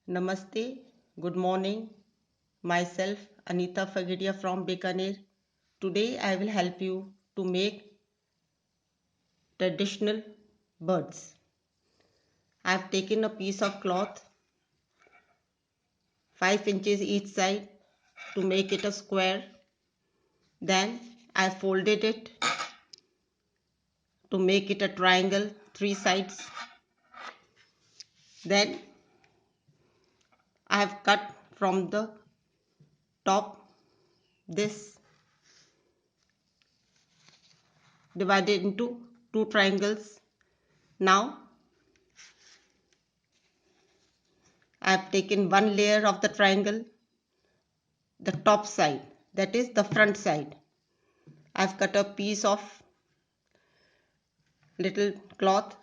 Namaste, good morning. Myself Anita Fagadia from Bikaner. Today I will help you to make traditional birds. I have taken a piece of cloth 5 inches each side to make it a square. Then I folded it to make it a triangle 3 sides. Then I have cut from the top this divided into 2 triangles. Now I have taken one layer of the triangle, the top side, that is the front side. I have cut a piece of little cloth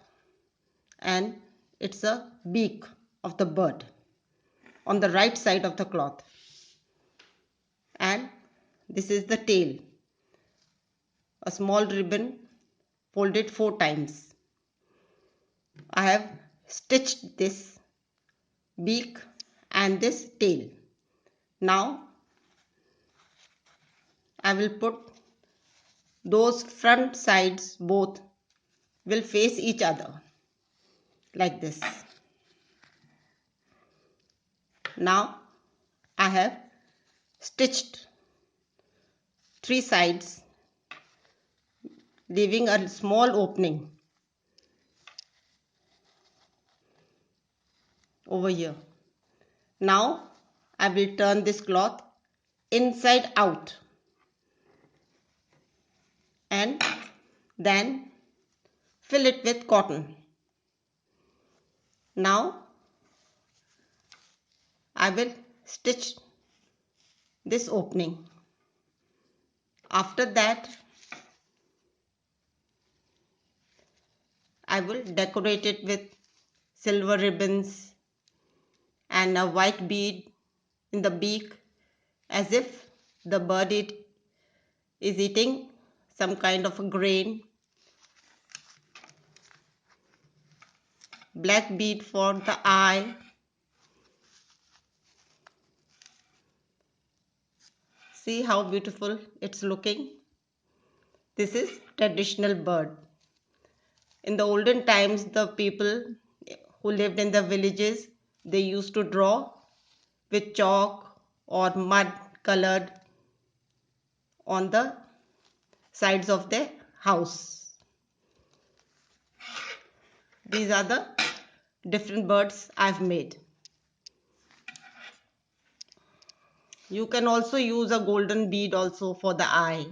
and it's a beak of the bird on the right side of the cloth, and this is the tail, a small ribbon folded 4 times. I have stitched this beak and this tail. Now I will put those front sides, both will face each other like this. Now I have stitched 3 sides, leaving a small opening over here. Now I will turn this cloth inside out and then fill it with cotton. Now I will stitch this opening. After that I will decorate it with silver ribbons and a white bead in the beak, as if the bird is eating some kind of a grain. Black bead for the eye. See how beautiful it's looking. This is traditional bird. In the olden times, the people who lived in the villages, they used to draw with chalk or mud colored on the sides of their house. These are the different birds I've made. You can also use a golden bead also for the eye.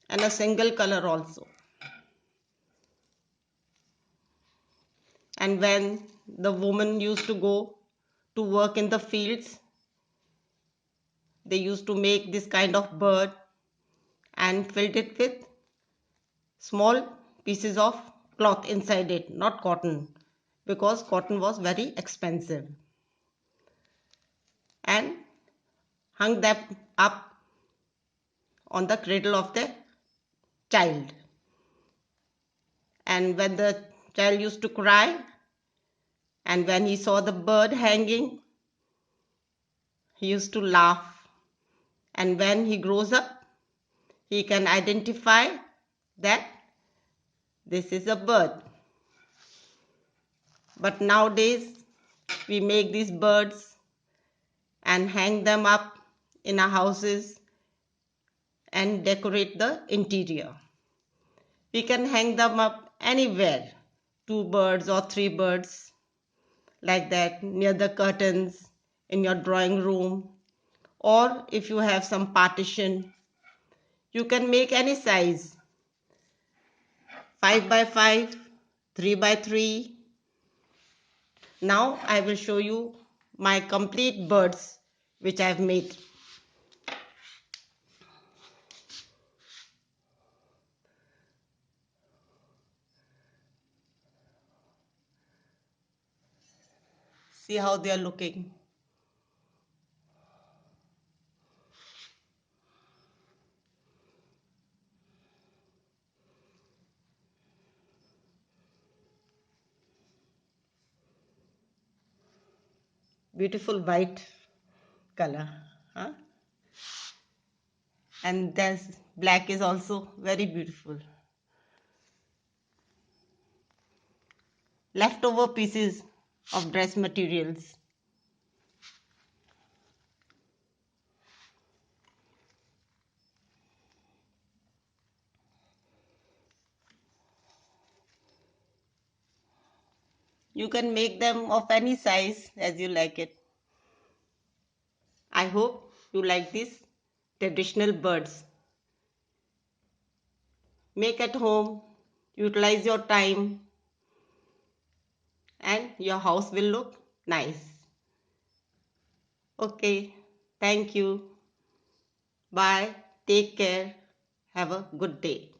And a single color also. And when the woman used to go to work in the fields, they used to make this kind of bird and filled it with small pieces of cloth inside it, not cotton, because cotton was very expensive, and hung them up on the cradle of the child. And when the child used to cry, and when he saw the bird hanging, he used to laugh. And when he grows up, he can identify that this is a bird. But nowadays, we make these birds and hang them up in our houses and decorate the interior. We can hang them up anywhere, 2 birds or 3 birds, like that, near the curtains, in your drawing room, or if you have some partition, you can make any size, 5 by 5, 3 by 3. Now I will show you my complete birds which I have made. See how they are looking. Beautiful white color, huh? And this black is also very beautiful. Leftover pieces of dress materials. You can make them of any size as you like it. I hope you like these traditional birds. Make at home, utilize your time, and your house will look nice. Okay, thank you. Bye. Take care. Have a good day.